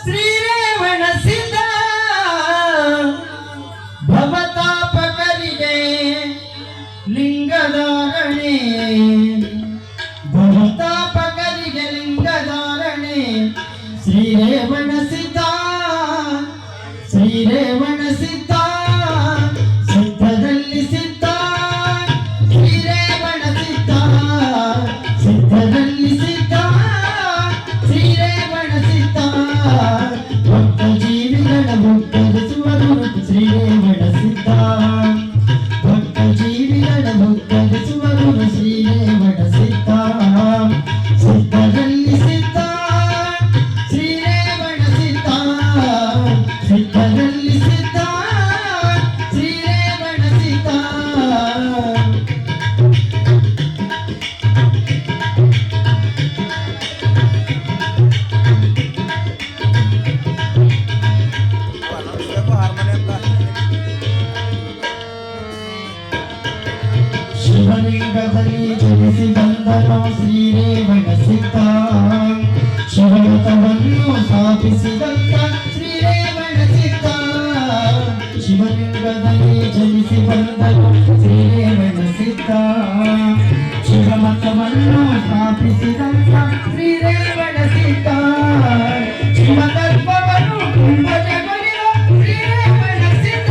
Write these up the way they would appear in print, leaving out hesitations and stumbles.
ಶ್ರೀರೇವಣ ಸಿದ್ಧ ಭವತಾಪಕರಿಗೆ ಲಿಂಗಧಾರಣೆ ಭವತಾಪಕರಿಗೆ ಲಿಂಗಧಾರಣೆ ಶ್ರೀರೇವಣ ಸಿದ್ಧ ಶ್ರೀರೇವಣ ಸಿದ್ಧ ಸಿದ್ಧದಲ್ಲಿ ಸಿದ್ಧ ಶ್ರೀರೇವಣ ಸಿದ್ಧ ಸಿದ್ಧದಲ್ಲಿ ಸಿದ್ಧ ಶ್ರೀರೇವಣ ಸಿದ್ಧ ಭಕ್ತ ಜೀವಿಗಳ ಮುಗ್ಗರಿಸುವ ಗುರು ಶ್ರೀರೇವಣ ಸಿದ್ಧ ಭಕ್ತ ಜೀವಿಗಳ ಮುಗ್ಗರಿಸುವ ಗುರು ಶ್ರೀರೇವಣ ಸಿದ್ಧ ಸಿದ್ಧದಲ್ಲಿ ಸಿದ್ಧ ಶ್ರೀರೇವಣ ಸಿದ್ಧ ಸಿದ್ಧದಲ್ಲಿ ಸಿದ್ಧ ಶ್ರೀರೇವಣ ಸಿದ್ಧ ಶಿವಲಿಂಗದಲ್ಲಿ ಜನಿಸಿ ಬಂದನು ಶ್ರೀರೇವಣ ಸಿದ್ಧ ಶಿವಮತವನ್ನು ಸ್ಥಾಪಿಸಿದಂತ ಶ್ರೀರೇವಣ ಸಿದ್ಧ ಶಿವಲಿಂಗದಲ್ಲಿ ಜನಿಸಿ ಬಂದನು ಶ್ರೀರೇವಣ ಸಿದ್ಧ ಶಿವಮತವನ್ನು ಸ್ಥಾಪಿಸಿದಂತ ಶ್ರೀರೇವಣ ಸಿದ್ಧ ಶಿವತತ್ವವನ್ನು ಕುಂಭಜಗಳಿದ ಶ್ರೀರೇವಣ ಸಿದ್ಧ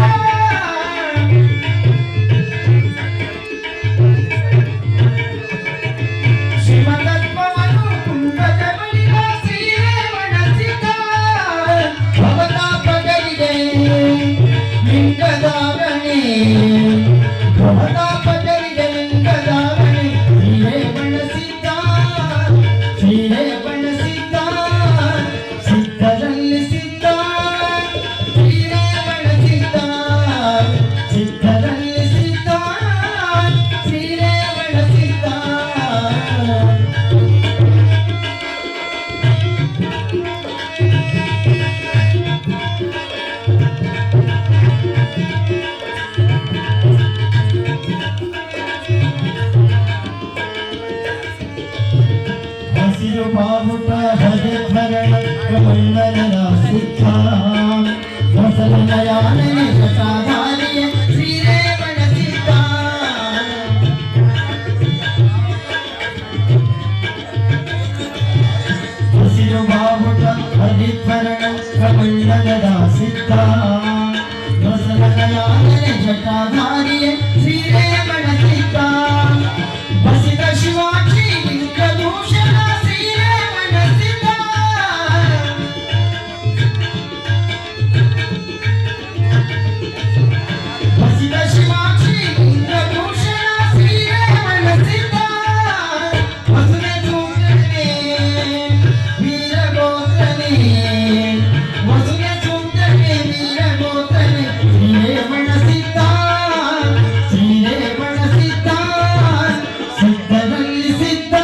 ಶಿವತತ್ವವನ್ನು ಕುಂಭಜಗಳಿದ ಶ್ರೀರೇವಣ ಸಿದ್ಧ ಭವತಾಪಕರಿಗೆ ಲಿಂಗಧಾರಣೆ ಭವತಾಪಕರಿಗೆ ಲಿಂಗಧಾರಣೆ ಶ್ರೀರೇವಣ ಸಿದ್ಧ ಶ್ರೀರೇವಣ ಸಿದ್ಧ ಸಿದ್ಧದಲ್ಲಿ ಸಿದ್ಧ ಶ್ರೀರೇವಣ ಸಿದ್ಧ ಸಿದ್ಧದಲ್ಲಿ ಸಿದ್ಧ ಶ್ರೀರೇವಣ ಸಿದ್ಧ ಹಸಿರು ಬಾವುಟ ಹರಿದ್ವರಣ ಕಮಂಡಲದ ಸಿದ್ಧ ಹೊಸನಯಾನನೆ ಶತಾಧಾರಿಯ ಶ್ರೀರೇವಣ ಸಿದ್ಧ ಹಸಿರು ಬಾವುಟ ಹರಿದ್ವರಣ ಕಮಂಡಲದ ಸಿದ್ಧ ಹೊಸನಯಾನನೆ ಶತಾಧಾರಿಯ ಶ್ರೀರೇವಣ ಸಿದ್ಧ ಬಸಿದ ಶಿವಾಜಿ ಲಿಂಗದೂಷಣ ಶ್ರೀರೇವಣ ಸಿದ್ಧ ಬಸಿದ ಶಿವಾಜಿ ಲಿಂಗದೂಷಣ ಶ್ರೀರೇವಣ ಸಿದ್ಧ ವಸುನೆ ಸೂತ್ರನೇ ವೀರಗೋತ್ರನೇ ವಸುನೆ ಸೂತ್ರನೇ ವೀರಗೋತ್ರನೇ ಶ್ರೀರೇವಣ ಸಿದ್ಧ ಶ್ರೀರೇವಣ ಸಿದ್ಧ ಸಿದ್ಧದಲ್ಲಿ ಸಿದ್ಧ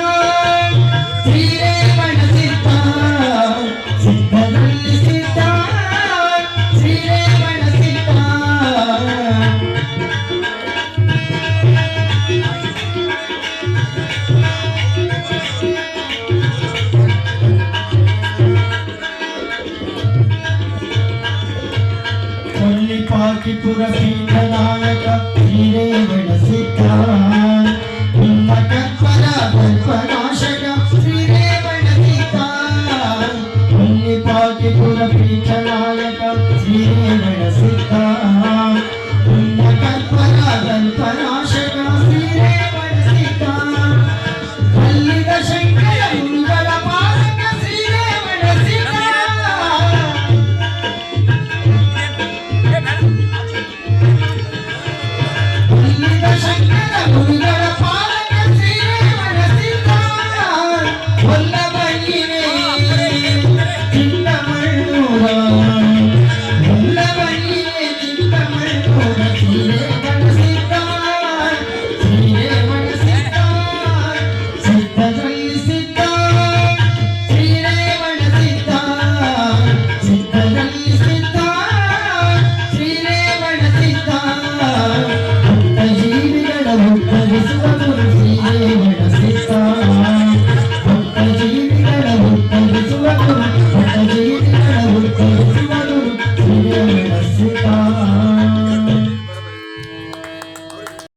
ಶ್ರೀರೇವಣ ಸಿದ್ಧ ಸಿದ್ಧದಲ್ಲಿ ಸಿದ್ಧ ಶ್ರೀರೇವಣ ಸಿದ್ಧ ಕೊಲ್ಲಿಪಾಕಿಪುರ ಪೀಠ ನಾಯಕ ಶ್ರೀರೇವಣ ಸಿದ್ಧ ನಿಮ್ಮ ಕಲ್ಪನ ಕಲ್ಪನಾಶಕ ಶ್ರೀರೇವಣ ಸಿದ್ಧ ಕೊಲ್ಲಿಪಾಕಿಪುರ ಪೀಠ ನಾಯಕ ಶ್ರೀರೇವಣ ಸಿದ್ಧ ನಿಮ್ಮ ಕಲ್ಪನ ಕಲ್ಪನಾಶಕ ಶ್ರೀರೇವಣ ಸಿದ್ಧ ಕಲ್ಲಿದ ಶಂಕರ ಗುರುಗಳ ಪಾಲಕ ಶ್ರೀರೇವಣ ಸಿದ್ಧ ಇಲ್ಲಿ ಶ್ರೀರೇವಣ